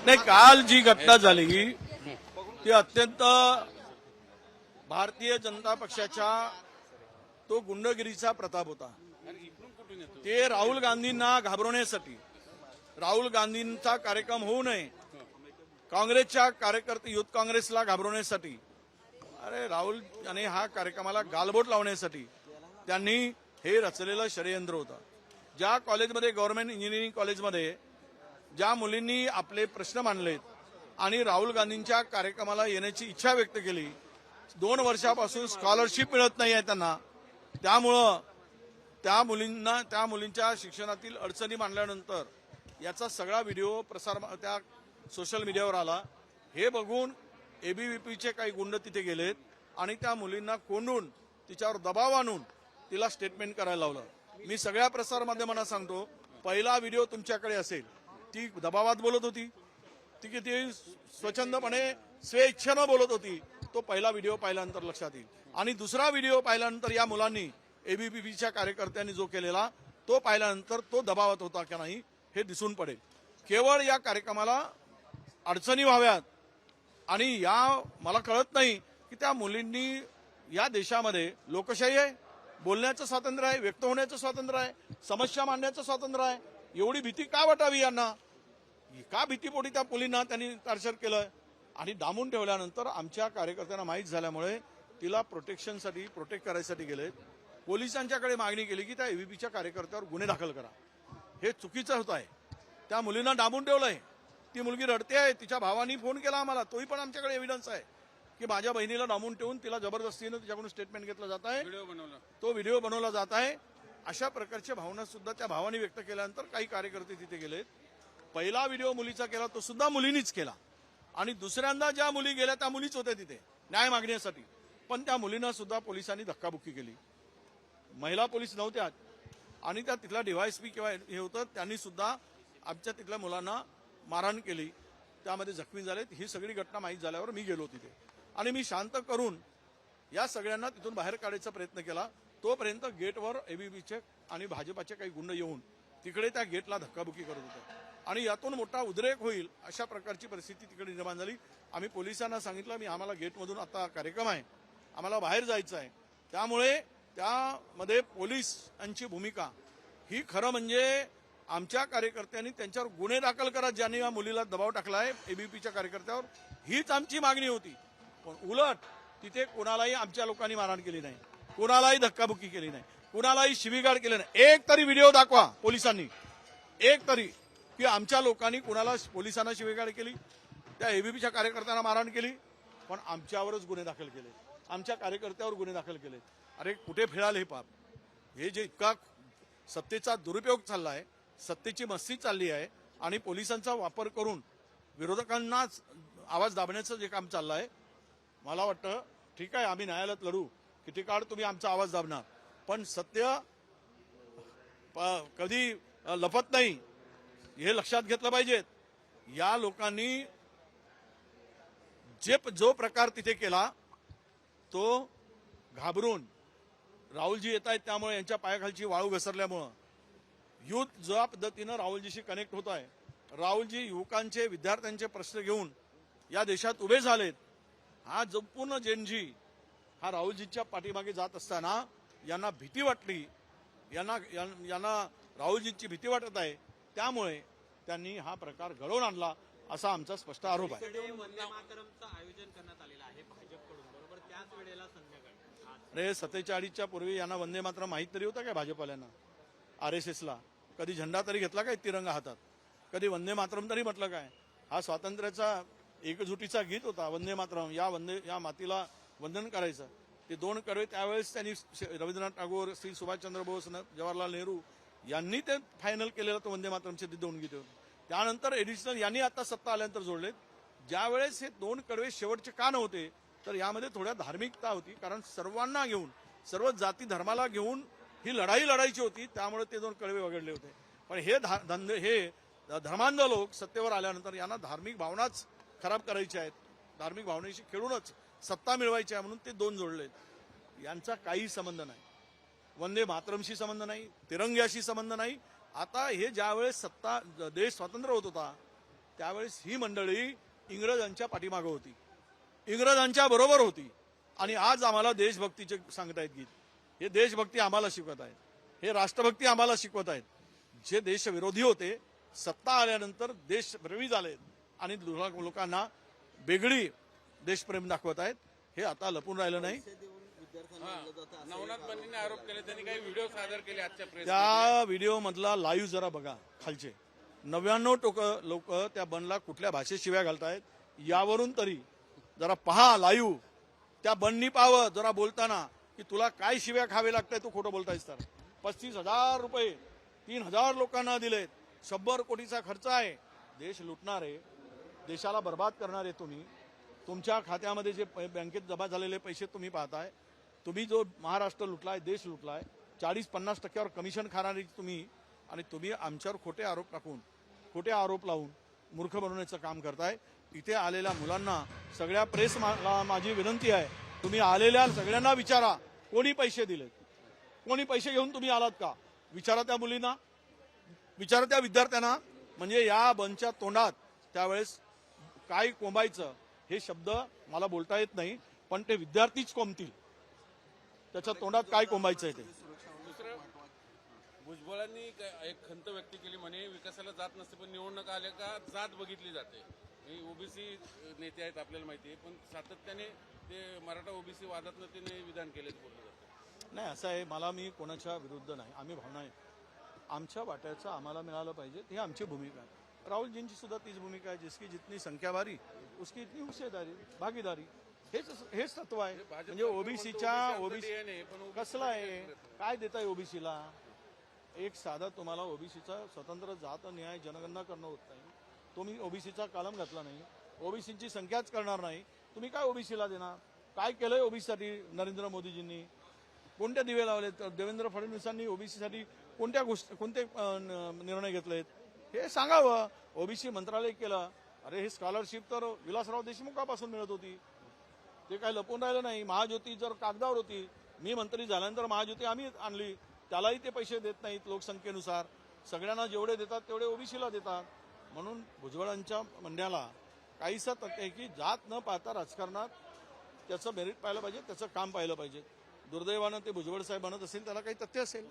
नाही, काल जी घटना झाली ती अत्यंत भारतीय जनता पक्षाच्या तो गुंडगिरीचा प्रताप होता। ते राहुल गांधींना घाबरवण्यासाठी, राहुल गांधींचा कार्यक्रम होऊ नये, काँग्रेसच्या कार्यकर्ते युथ काँग्रेसला घाबरवण्यासाठी, अरे राहुल आणि हा कार्यक्रमाला गालबोट लावण्यासाठी त्यांनी हे रचलेलं षडयंत्र होतं। ज्या कॉलेजमध्ये, गव्हर्नमेंट इंजिनिअरिंग कॉलेजमध्ये ज्या मुलींनी आपले प्रश्न मांडलेत आणि राहुल गांधींच्या कार्यक्रमाला येण्याची इच्छा व्यक्त केली, 2 वर्षापासून स्कॉलरशिप मिळत नाही आहे त्यांना, त्यामुळं त्या मुलींच्या शिक्षणातील अडचणी मांडल्यानंतर याचा सगळा व्हिडिओ प्रसार त्या सोशल मीडियावर आला। हे बघून एबीव्हीपीचे काही गुंड तिथे गेलेत आणि त्या मुलींना कोंडून तिच्यावर दबाव आणून तिला स्टेटमेंट करायला लावलं। मी सगळ्या प्रसार माध्यमांना सांगतो, पहिला व्हिडिओ तुमच्याकडे असेल, ती दबावात बोलत होती, ती किती स्वच्छंदपणे स्वेच्छेनं बोलत होती, तो पहिला व्हिडिओ पाहिल्यानंतर लक्षात येईल। आणि दुसरा व्हिडिओ पाहिल्यानंतर या मुलांनी, एबीव्हीपीच्या कार्यकर्त्यांनी जो केलेला तो पाहिल्यानंतर तो दबावात होता की नाही हे दिसून पडेल। केवळ या कार्यक्रमाला अडचणी व्हाव्यात आणि मला कळत नाही की त्या मुलींनी, या देशामध्ये लोकशाही आहे, बोलण्याचं स्वातंत्र्य आहे, व्यक्त होण्याचं स्वातंत्र्य आहे, समस्या मांडण्याचं स्वातंत्र्य आहे, एवढी भीती का वाटावी यांना? का भीतीपोटी त्या मुलींना त्यांनी टार्चर केलं आणि डांबून ठेवल्यानंतर आमच्या कार्यकर्त्यांना माहीत झाल्यामुळे तिला प्रोटेक्शनसाठी, प्रोटेक्ट करायसाठी गेलेत। पोलिसांच्याकडे मागणी केली की त्या एबीव्हीपीच्या कार्यकर्त्यावर गुन्हे दाखल करा। हे चुकीचं होत आहे। त्या मुलींना डांबून ठेवलंय, ती मुलगी रडते आहे, तिच्या भावानी फोन केला आम्हाला, तोही पण आमच्याकडे एव्हिडन्स आहे की माझ्या बहिणीला डांबून ठेवून तिला जबरदस्तीनं तिच्याकडून स्टेटमेंट घेतलं जात आहे, तो व्हिडिओ बनवला जात आहे। अशा प्रकारच्या भावना सुद्धा त्या भावानी व्यक्त केल्यानंतर काही कार्यकर्ते तिथे गेलेत। पहिला व्हिडिओ मुलीचा केला तो सुद्धा मुलींनीच केला आणि दुसऱ्यांदा ज्या मुली गेल्या त्या मुलीच होत्या तिथे न्याय मागण्यासाठी, पण त्या मुलींना सुद्धा पोलिसांनी धक्काबुक्की केली। महिला पोलीस नव्हत्या आणि त्या तिथला डीवायएसपी किंवा हे होतं, त्यांनी सुद्धा आमच्या तिथल्या मुलांना मारहाण केली, त्यामध्ये जखमी झालेत। ही सगळी घटना माहीत झाल्यावर मी गेलो तिथे आणि मी शांत करून या सगळ्यांना तिथून बाहेर काढायचा प्रयत्न केला। तोपर्यंत गेटवर एबीव्हीपीचे आणि भाजपाचे काही गुंड येऊन तिकडे त्या गेटला धक्काबुक्की करत होते आणि यातून मोठा उद्रेक होईल अशा प्रकारची परिस्थिती तिकडे निर्माण झाली। आम्ही पोलिसांना सांगितलं, आम्हाला गेटमधून आता कार्यक्रम आहे, आम्हाला बाहेर जायचं आहे, त्यामुळे त्यामध्ये पोलिसांची भूमिका ही खरं म्हणजे आमच्या कार्यकर्त्यांनी त्यांच्यावर गुन्हे दाखल करा, ज्यांनी या मुलीला दबाव टाकलाय एबीव्हीपीच्या कार्यकर्त्यावर, हीच आमची मागणी होती। पण उलट तिथे कोणालाही आमच्या लोकांनी मारहाण केली नाही, कोणालाही धक्काबुक्की केली नाही, कोणालाही शिवीगाळ केली नाही। एक तरी व्हिडिओ दाखवा पोलिसांनी, एक तरी, की आमच्या लोकांनी कोणाला, पोलिसांना शिवीगाळ केली, त्या एबीव्हीपीच्या कार्यकर्त्यांना मारहाण केली, पण आमच्यावरच गुन्हे दाखल केले, आमच्या कार्यकर्त्यावर गुन्हे दाखल केले। अरे कुठे फिराल हे पाप? हे जे इतका सत्तेचा दुरुपयोग चाललाय, सत्तेची मस्ती चालली आहे आणि पोलिसांचा वापर करून विरोधकांना आवाज दाबण्याचं जे काम चाललं आहे, मला वाटतं ठीक आहे, आम्ही न्यायालयात लढू, किती काळ तुम्ही आमचा आवाज दाबणार, पण सत्य कधी लपत नाही, हे लक्षात घेतलं पाहिजे। या लोकांनी जो प्रकार तिथे केला तो घाबरून, राहुलजी येत आहेत त्यामुळे यांच्या पायाखालची वाळू घसरल्यामुळं युथ ज्या पद्धतीनं राहुलजीशी कनेक्ट होत आहे, राहुलजी युवकांचे, विद्यार्थ्यांचे प्रश्न घेऊन या देशात उभे झालेत, हा जो पूर्ण जेनजी हा राहुलजीच्या पाठीमागे जात असताना यांना भीती वाटली, यांना राहुलजींची भीती वाटत आहे, त्यामुळे त्यांनी हा प्रकार घडवून आणला असा आमचा स्पष्ट आरोप आहे। आयोजन करण्यात आलेलं आहे भाजपकडून, बरोबर त्याच वेळेला संध्याकाळी। अरे 47च्या पूर्वी यांना वंदे मातरम माहीत तरी होतं काय भाजपवाल्यांना? RSSला कधी झेंडा तरी घेतला काय तिरंगा हातात? कधी वंदे मातरम तरी म्हटलं काय? हा स्वातंत्र्याचा एकजुटीचा गीत होता, वंदे मातरम, या मातीला वंदन करायचं। ते 2 कडवे त्यावेळेस त्यांनी रवींद्रनाथ टागोर, श्री सुभाषचंद्र बोस, जवाहरलाल नेहरू यांनी ते फायनल केलेलं तो वंदे मातरमचे 2 गीत होते। त्यानंतर एडिशनल यांनी आता सत्ता आल्यानंतर जोडलेत। ज्यावेळेस हे 2 कडवे शेवटचे का नव्हते, तर यामध्ये थोड्या धार्मिकता होती, कारण सर्वांना घेऊन, सर्व जाती धर्माला घेऊन ही लढाई लढायची होती, त्यामुळे ते 2 कडवे वगळले होते। पण हे धर्मांध लोक सत्तेवर आल्यानंतर यांना धार्मिक भावनाच खराब करायच्या आहेत, धार्मिक भावनेशी खेळूनच सत्ता मिळवायची आहे, म्हणून ते 2 जोडलेत। यांचा काही संबंध नाही, वंदे मातरमशी संबंध नाही, तिरंग्याशी संबंध नाही। आता हे ज्यावेळेस देश स्वतंत्र होत होता त्यावेळेस ही मंडळी इंग्रजांच्या पाठीमागं होती, इंग्रजांच्या बरोबर होती. आणि आज आम्हाला देशभक्तीचे सांगतायत गीत. हे देशभक्ती आम्हाला शिकवत आहेत, हे राष्ट्रभक्ती आम्हाला शिकवत आहेत. जे देशविरोधी होते सत्ता आल्यानंतर देशप्रेमी झालेत आणि लोकांना वेगळी देशप्रेम दाखवत आहेत. हे आता लपून राहिलं नाही. नवनाथ बंडीने आरोप केले, त्यांनी काही व्हिडिओ सादर केले आजच्या प्रेस. त्या व्हिडिओ मधला लाईव्ह जरा बघा. खालचे 99% लोक त्या बंडला कुठल्या भाषेत शिव्या घालतायत यावरून तरी जरा पहा लाईव्ह. त्या बंडनी पाहावं जरा बोलताना की तुला काय शिव्या खावे लागताय, तू खोटं बोलतायस तर. 35,000 रुपये 3,000 लोकांना दिलेत, 100 कोटीचा खर्च आहे. देश लुटणारे, देशाला बर्बाद करणारे तुम्ही. तुमच्या खात्यामध्ये जे बँकेत जमा झालेले पैसे तुम्ही पाहताय. तुम्ही जो महाराष्ट्र लुटलाय, देश लुटलाय, 40-50% कमिशन खाणारी तुम्ही. आणि तुम्ही आमच्यावर खोटे आरोप टाकून, खोटे आरोप लावून मूर्ख बनवण्याचं काम करताय. इथे आलेल्या मुलांना, सगळ्या प्रेसला माझी विनंती आहे, तुम्ही आलेल्या सगळ्यांना विचारा कोणी पैसे दिलेत, कोणी पैसे घेऊन तुम्ही आलात का. विचारा त्या मुलींना, विचारा त्या विद्यार्थ्यांना. म्हणजे या बंदच्या तोंडात त्यावेळेस काय कोंबायचं हे शब्द मला बोलता येत नाही, पण ते विद्यार्थीच कोंबतील. त्याच्या तोंडात काय कोंबायचं आहे ते. दुसरं, भुजबळांनी एक खंत व्यक्त केली, म्हणे विकासाला जात नसते पण निवडणुका आल्या का जात बघितली जाते. ओबीसी नेते आहेत आपल्याला माहिती आहे, पण सातत्याने ते मराठा ओबीसी वादात ते विधान केले बोललं जातं. नाही असं आहे, मला मी कोणाच्या विरुद्ध नाही. आम्ही भावना आहे, आमच्या वाट्याचं आम्हाला मिळालं पाहिजे, ही आमची भूमिका आहे. राहुलजींची सुद्धा तीच भूमिका आहे. जिसकी जितनी संख्या भारी उसकी इतनी हिस्सेदारी, भागीदारी. हेच तत्व आहे. म्हणजे ओबीसी कसलं आहे, काय देत आहे ओबीसीला. एक साधा तुम्हाला ओबीसीचा स्वतंत्र जात न्याय जनगणना करणं होत नाही. तुम्ही ओबीसीचा कलम घातला नाही, ओबीसीची संख्याच करणार नाही. तुम्ही काय ओबीसीला देणार. काय केलंय ओबीसीसाठी नरेंद्र मोदीजींनी, कोणत्या दिवे लावले. देवेंद्र फडणवीसांनी ओबीसीसाठी कोणते निर्णय घेतलेत हे सांगावं. ओबीसी मंत्रालय केलं. अरे हे स्कॉलरशिप तर विलासराव देशमुखापासून मिळत होती, ते काय लपून राहिलं नाही. महाज्योती जर कागदावर होती, मी मंत्री झाल्यानंतर महाज्योती आम्ही आणली, त्यालाही ते पैसे देत नाहीत लोकसंख्येनुसार. सगळ्यांना जेवढे देतात तेवढे ओबीसीला देतात. म्हणून भुजबळांच्या म्हणण्याला काहीसा तथ्य आहे की जात न पाहता राजकारणात त्याचं मेरिट पाहिलं पाहिजे, त्याचं काम पाहिलं पाहिजे. दुर्दैवानं ते भुजबळ साहेब म्हणत असेल, त्याला काही तथ्य असेल.